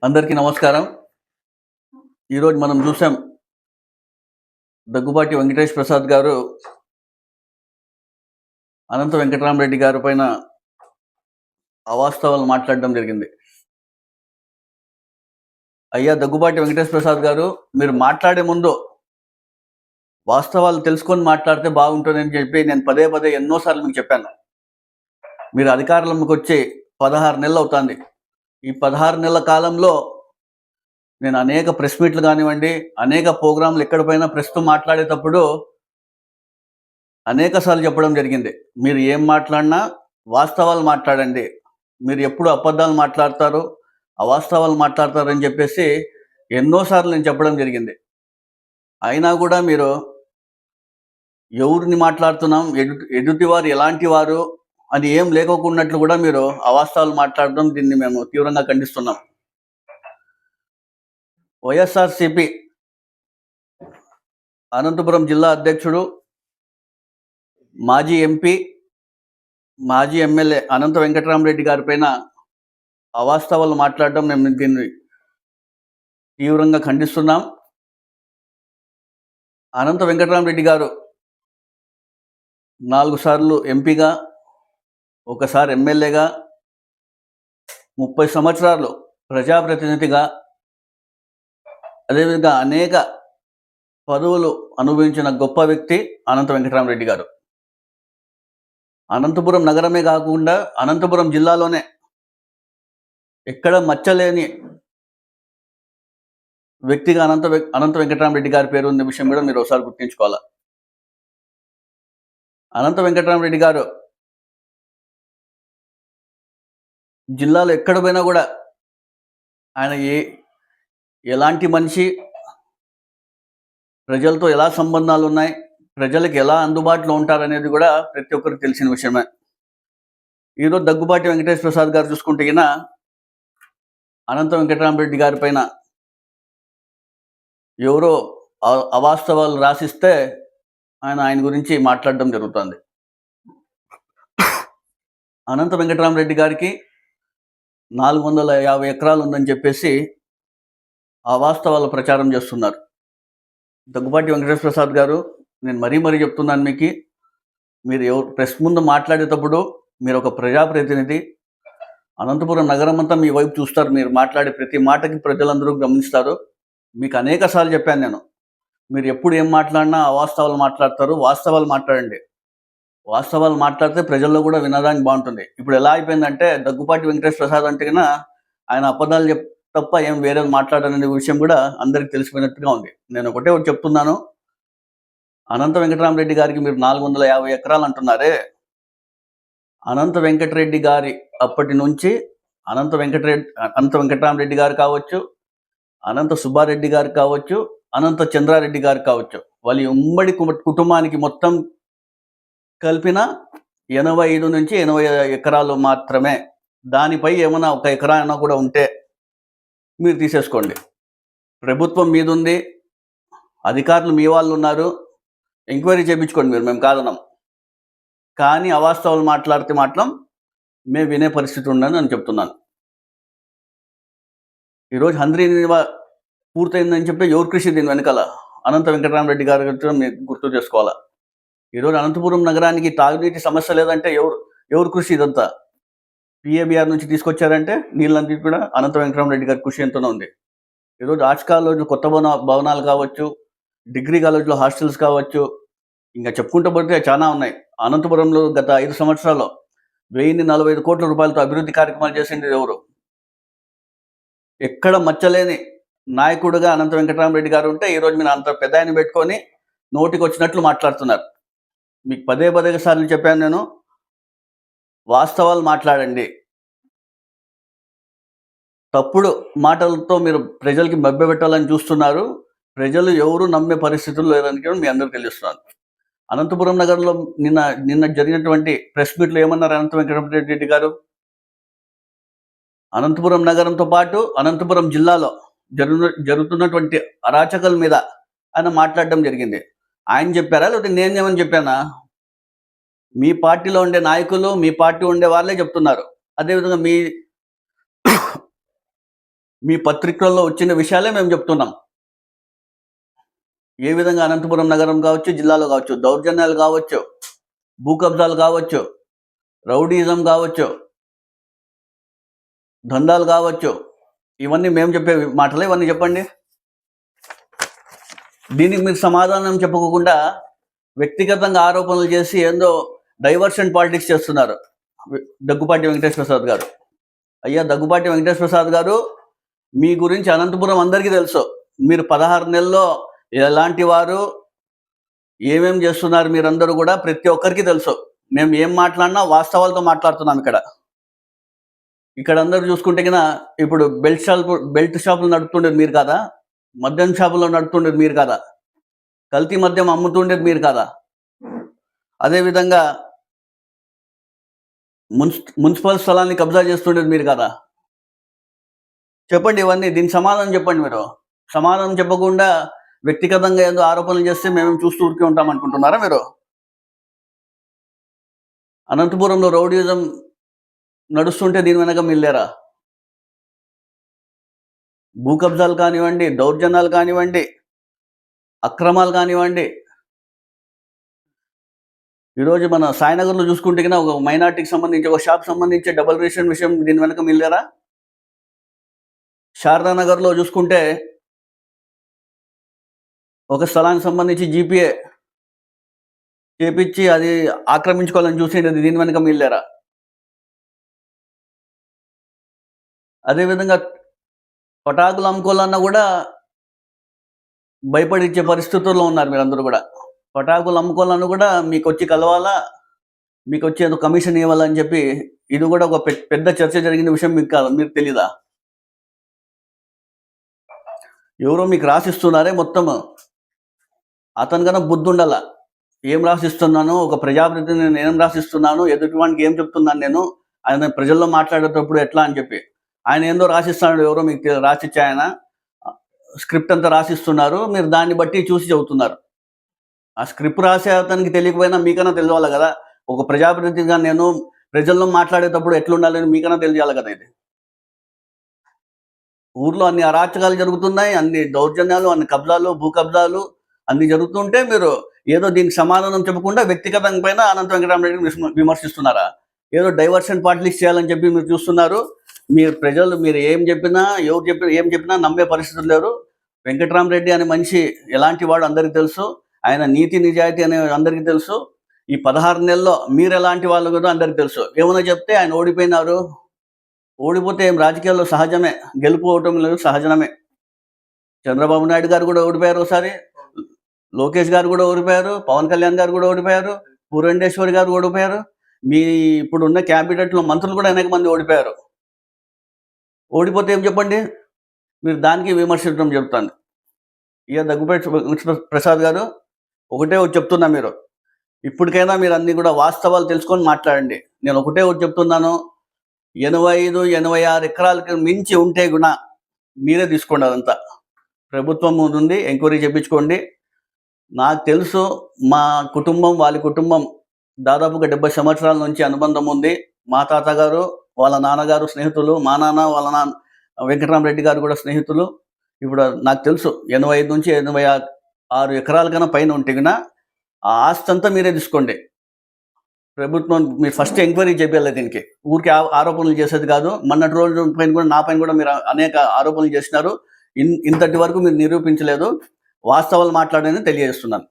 అందరికీ నమస్కారం. ఈరోజు మనం చూసాం దగ్గుబాటి వెంకటేష్ ప్రసాద్ గారు అనంత వెంకటరామరెడ్డి గారి పైన అవాస్తవాలు మాట్లాడడం జరిగింది. అయ్యా దగ్గుబాటి వెంకటేష్ ప్రసాద్ గారు, మీరు మాట్లాడే ముందు వాస్తవాలు తెలుసుకొని మాట్లాడితే బాగుంటుందని చెప్పి నేను పదే పదే ఎన్నోసార్లు మీకు చెప్పాను. మీరు అధికారంలోకి వచ్చి 16 నెలలు అవుతుంది. ఈ 16 నెలల కాలంలో నేను అనేక ప్రెస్ మీట్లు కానివ్వండి, అనేక ప్రోగ్రాంలు ఎక్కడ పోయినా ప్రెస్తో మాట్లాడేటప్పుడు అనేక సార్లు చెప్పడం జరిగింది. మీరు ఏం మాట్లాడినా వాస్తవాలు మాట్లాడండి. మీరు ఎప్పుడు అబద్ధాలు మాట్లాడతారు, అవాస్తవాలు మాట్లాడతారని చెప్పేసి ఎన్నోసార్లు నేను చెప్పడం జరిగింది. అయినా కూడా మీరు ఎవరిని మాట్లాడుతున్నాం, ఎదుటివారు ఎలాంటి వారు అని ఏం లేకోకున్నట్లు కూడా మీరు అవాస్తవాలు మాట్లాడడం, దీన్ని మేము తీవ్రంగా ఖండిస్తున్నాం. వైఎస్ఆర్సిపి అనంతపురం జిల్లా అధ్యక్షుడు, మాజీ ఎంపీ, మాజీ ఎమ్మెల్యే అనంత వెంకటరామరెడ్డి గారి పైన అవాస్తవాలు మాట్లాడడం మేము దీన్ని తీవ్రంగా ఖండిస్తున్నాం. అనంత వెంకటరామరెడ్డి గారు 4 సార్లు ఎంపీగా, ఒకసారి ఎమ్మెల్యేగా, 30 సంవత్సరాలు ప్రజాప్రతినిధిగా, అదేవిధంగా అనేక పదవులు అనుభవించిన గొప్ప వ్యక్తి అనంత వెంకటరామరెడ్డి గారు. అనంతపురం నగరమే కాకుండా అనంతపురం జిల్లాలోనే ఎక్కడ మచ్చలేని వ్యక్తిగా అనంత వెంకటరామరెడ్డి గారి పేరు ఉన్న విషయం కూడా మీరు ఒకసారి గుర్తుంచుకోవాలి. అనంత వెంకటరామరెడ్డి గారు జిల్లాలో ఎక్కడ పోయినా కూడా ఆయన ఎలాంటి మనిషి, ప్రజలతో ఎలా సంబంధాలు ఉన్నాయి, ప్రజలకు ఎలా అందుబాటులో ఉంటారనేది కూడా ప్రతి ఒక్కరికి తెలిసిన విషయమే. ఈరోజు దగ్గుబాటి వెంకటేష్ ప్రసాద్ గారు చూసుకుంటే అనంత వెంకటరామరెడ్డి గారి పైన ఎవరో అవాస్తవాలు రాసిస్తే ఆయన గురించి మాట్లాడడం జరుగుతుంది. అనంత వెంకటరామరెడ్డి గారికి 450 ఎకరాలు ఉందని చెప్పేసి అవాస్తవాలు ప్రచారం చేస్తున్నారు. దగ్గుబాటి వెంకటేష్ ప్రసాద్ గారు, నేను మరీ చెప్తున్నాను మీకు, మీరు ప్రెస్ ముందు మాట్లాడేటప్పుడు మీరు ఒక ప్రజాప్రతినిధి. అనంతపురం నగరం అంతా మీ వైపు చూస్తారు. మీరు మాట్లాడే ప్రతి మాటకి ప్రజలందరూ గమనిస్తారు. మీకు అనేక సార్లు చెప్పాను నేను, మీరు ఎప్పుడు ఏం మాట్లాడినా అవాస్తవాలు మాట్లాడతారు. వాస్తవాలు మాట్లాడండి. వాస్తవాలు మాట్లాడితే ప్రజల్లో కూడా వినడానికి బాగుంటుంది. ఇప్పుడు ఎలా అయిపోయిందంటే దగ్గుబాటి వెంకటేష్ ప్రసాద్ అంటే ఆయన అబద్ధాలు తప్ప ఏం వేరేది మాట్లాడనే విషయం కూడా అందరికి తెలిసిపోయినట్టుగా ఉంది. నేను ఒకటే చెప్తున్నాను, అనంత వెంకటరామరెడ్డి గారికి మీరు 450 ఎకరాలు అంటున్నారే, అనంత వెంకటరెడ్డి గారి అప్పటి నుంచి అనంత వెంకటరామరెడ్డి గారు కావచ్చు, అనంత సుబ్బారెడ్డి గారు కావచ్చు, అనంత చంద్రారెడ్డి గారు కావచ్చు, వాళ్ళ ఉమ్మడి కుటుంబానికి మొత్తం కలిపిన 85 నుంచి 80 ఎకరాలు మాత్రమే. దానిపై ఏమైనా 1 ఎకరా అయినా కూడా ఉంటే మీరు తీసేసుకోండి. ప్రభుత్వం మీదుంది, అధికారులు మీ వాళ్ళు ఉన్నారు, ఎంక్వైరీ చేయించుకోండి మీరు, మేము కాదన్నాం. కానీ అవాస్తవాలు మాట్లాడితే మాత్రం మేము వినే పరిస్థితి ఉండదని నేను చెప్తున్నాను. ఈరోజు హంద్రీ పూర్తయిందని చెప్పి ఎవరు కృషి దీని వెనకాల? అనంత వెంకటరామరెడ్డి గారు మీరు గుర్తు చేసుకోవాలా. ఈరోజు అనంతపురం నగరానికి తాగునీటి సమస్య లేదంటే ఎవరు కృషి ఇదంతా? పిఏబిఆర్ నుంచి తీసుకొచ్చారంటే నీళ్ళంతా కూడా అనంత వెంకటరామరెడ్డి గారి కృషి ఎంతనో ఉంది. ఈరోజు ఆర్ట్స్ కాలేజ్లో కొత్త భవనాలు కావచ్చు, డిగ్రీ కాలేజ్లో హాస్టల్స్ కావచ్చు, ఇంకా చెప్పుకుంటూ పోతే చాలా ఉన్నాయి. అనంతపురంలో గత 5 సంవత్సరాల్లో 1045 కోట్ల రూపాయలతో అభివృద్ధి కార్యక్రమాలు చేసింది ఎవరు? ఎక్కడ మచ్చలేని నాయకుడుగా అనంత వెంకటరామరెడ్డి గారు ఉంటే ఈరోజు మీరు అంత పెద్ద ఆయన పెట్టుకొని నోటికి వచ్చినట్లు మాట్లాడుతున్నారు. మీకు పదే సార్లు చెప్పాను నేను, వాస్తవాలు మాట్లాడండి. తప్పుడు మాటలతో మీరు ప్రజలకి మభ్యపెట్టాలని చూస్తున్నారు. ప్రజలు ఎవరు నమ్మే పరిస్థితులు లేదని కూడా మీ అందరికీ తెలుస్తున్నారు. అనంతపురం నగరంలో నిన్న జరిగినటువంటి ప్రెస్ మీట్లో ఏమన్నారు అనంత వెంకటరామరెడ్డి గారు? అనంతపురం నగరంతో పాటు అనంతపురం జిల్లాలో జరుగుతున్నటువంటి అరాచకాల మీద ఆయన మాట్లాడడం జరిగింది. ఆయన చెప్పారా లేకపోతే నేనేమని చెప్పానా? మీ పార్టీలో ఉండే నాయకులు, మీ పార్టీ ఉండే వాళ్ళే చెప్తున్నారు. అదేవిధంగా మీ పత్రికల్లో వచ్చిన విషయాలే మేము చెప్తున్నాం. ఏ విధంగా అనంతపురం నగరం కావచ్చు, జిల్లాలో కావచ్చు, దౌర్జన్యాలు కావచ్చు, భూ కబ్జాలు కావచ్చు, రౌడీజం కావచ్చు, దందాలు కావచ్చు, ఇవన్నీ మేము చెప్పే మాటలే. ఇవన్నీ చెప్పండి. దీనికి మీరు సమాధానం చెప్పకుండా వ్యక్తిగతంగా ఆరోపణలు చేసి ఏందో డైవర్షన్ పాలిటిక్స్ చేస్తున్నారు దగ్గుపాటి వెంకటేశ్వర ప్రసాద్ గారు. అయ్యా దగ్గుపాటి వెంకటేశ్వర ప్రసాద్ గారు, మీ గురించి అనంతపురం అందరికీ తెలుసు. మీరు 16 నెలల్లో ఎలాంటి వారు, ఏమేం చేస్తున్నారు మీరందరూ కూడా ప్రతి ఒక్కరికి తెలుసు. మేము ఏం మాట్లాడినా వాస్తవాలతో మాట్లాడుతున్నాం. ఇక్కడ అందరూ చూసుకుంటే కన్నా ఇప్పుడు బెల్ట్ షాపులు నడుపుతుండేది మీరు కాదా? మద్యం షాపులో నడుపుతుండేది మీరు కాదా? కల్తీ మద్యం అమ్ముతుండేది మీరు కాదా? అదేవిధంగా మున్సిపల్ స్థలాన్ని కబ్జా చేస్తుండేది మీరు కాదా? చెప్పండి ఇవన్నీ. దీనికి సమాధానం చెప్పండి. మీరు సమాధానం చెప్పకుండా వ్యక్తిగతంగా ఏదో ఆరోపణలు చేస్తే మేము చూస్తూ ఊరికే ఉంటాం అనుకుంటున్నారా మీరు? అనంతపురంలో రౌడీజం నడుస్తుంటే దీని వెనక మిల్లేరా? భూ కబ్జాలు కానివ్వండి, దౌర్జన్యాలు కానివ్వండి, అక్రమాలు కానివ్వండి. ఈరోజు మన సాయినగర్లో చూసుకుంటే కన్నా ఒక మైనార్టీకి సంబంధించి ఒక షాప్ సంబంధించి డబుల్ రిజిస్ట్రేషన్ విషయం దీని వెనక మిల్లేరా? శారదానగర్లో చూసుకుంటే ఒక స్థలానికి సంబంధించి జీపీఏ చేపించి అది ఆక్రమించుకోవాలని చూసేది దీని వెనక మిల్లేరా? అదేవిధంగా పటాకులు అమ్ముకోవాలన్నా కూడా భయపడిచ్చే పరిస్థితుల్లో ఉన్నారు మీరందరూ కూడా. పటాకులు అమ్ముకోవాలన్నా కూడా మీకు వచ్చి కలవాలా, మీకు వచ్చి ఏదో కమిషన్ ఇవ్వాలని చెప్పి ఇది కూడా ఒక పెద్ద చర్చ జరిగిన విషయం మీకు తెలీదా? ఎవరో మీకు రాసిస్తున్నారే మొత్తం. అతని కన్నా బుద్ధి ఉండాల. ఏం రాసిస్తున్నాను, ఒక ప్రజాప్రతినిధి నేను ఏం రాసిస్తున్నాను, ఎదుటివానికి ఏం చెప్తున్నాను నేను, ఆయన ప్రజల్లో మాట్లాడేటప్పుడు ఎట్లా అని చెప్పి ఆయన ఏందో రాసిస్తున్నాడు. ఎవరో మీకు రాసిచ్చే ఆయన స్క్రిప్ట్ అంతా రాసిస్తున్నారు. మీరు దాన్ని బట్టి చూసి చెబుతున్నారు. ఆ స్క్రిప్ట్ రాసే అతనికి తెలియకపోయినా మీకన్నా తెలియాలి కదా. ఒక ప్రజాప్రతినిధిగా నేను ప్రజల్లో మాట్లాడేటప్పుడు ఎట్లుండాలని మీకన్నా తెలియాలి కదా. ఇది ఊర్లో అన్ని అరాచకాలు జరుగుతున్నాయి, అన్ని దౌర్జన్యాలు, అన్ని కబ్జాలు, భూ కబ్జాలు అన్ని జరుగుతుంటే మీరు ఏదో దీనికి సమాధానం చెప్పకుండా వ్యక్తిగతంగా పైన అనంత వెంకటరామరెడ్డిని విమర్శిస్తున్నారా? ఏదో డైవర్షన్ పాలిటిక్స్ చేయాలని చెప్పి మీరు చూస్తున్నారు. ప్రజలు మీరు ఏం చెప్పినా ఏం చెప్పినా నమ్మే పరిస్థితులు లేరు. వెంకటరామరెడ్డి అనే మనిషి ఎలాంటి వాడు అందరికీ తెలుసు. ఆయన నీతి నిజాయితీ అనే అందరికీ తెలుసు. ఈ 16 నెలల్లో మీరు ఎలాంటి వాళ్ళు కూడా అందరికీ తెలుసు. ఏమైనా చెప్తే ఆయన ఓడిపోయినారు. ఓడిపోతే ఏం రాజకీయాల్లో సహజమే, గెలుపు ఓటమి లేదు, సహజమే. చంద్రబాబు నాయుడు గారు కూడా ఓడిపోయారు ఒకసారి, లోకేష్ గారు కూడా ఓడిపోయారు, పవన్ కళ్యాణ్ గారు కూడా ఓడిపోయారు, పురంధేశ్వరి గారు ఓడిపోయారు. మీ ఇప్పుడు ఉన్న క్యాబినెట్లో మంత్రులు కూడా అనేక మంది ఓడిపోయారు. ఓడిపోతే ఏం చెప్పండి? మీరు దానికి విమర్శించడం చెప్తాను. ఇక దగ్గుపాటి ప్రసాద్ గారు ఒకటే చెప్తున్నా, మీరు ఇప్పటికైనా మీరు అన్ని కూడా వాస్తవాలు తెలుసుకొని మాట్లాడండి. నేను ఒకటే చెప్తున్నాను, 85-86 ఎకరాలకు మించి ఉంటే కూడా మీరే తీసుకోండి. అదంతా ప్రభుత్వం ఉంది, ఎంక్వైరీ చేయించుకోండి. నాకు తెలుసు, మా కుటుంబం వాళ్ళ కుటుంబం దాదాపుగా 70 సంవత్సరాల నుంచి అనుబంధం ఉంది. మా తాతగారు వాళ్ళ నాన్నగారు స్నేహితులు, మా నాన్న వాళ్ళ నాన్న వెంకటరామరెడ్డి గారు కూడా స్నేహితులు. ఇప్పుడు నాకు తెలుసు 85-86 ఎకరాల కన్నా పైన ఉంటే కూడా ఆ ఆస్తి అంతా మీరే తీసుకోండి. ప్రభుత్వం మీరు ఫస్ట్ ఎంక్వైరీ చేయాలి. దీనికి ఊరికి ఆరోపణలు చేసేది కాదు. మొన్నటి రోజు పైన కూడా నా పైన కూడా మీరు అనేక ఆరోపణలు చేసినారు. ఇంతటి వరకు మీరు నిరూపించలేదు. వాస్తవాలు మాట్లాడని తెలియజేస్తున్నాను.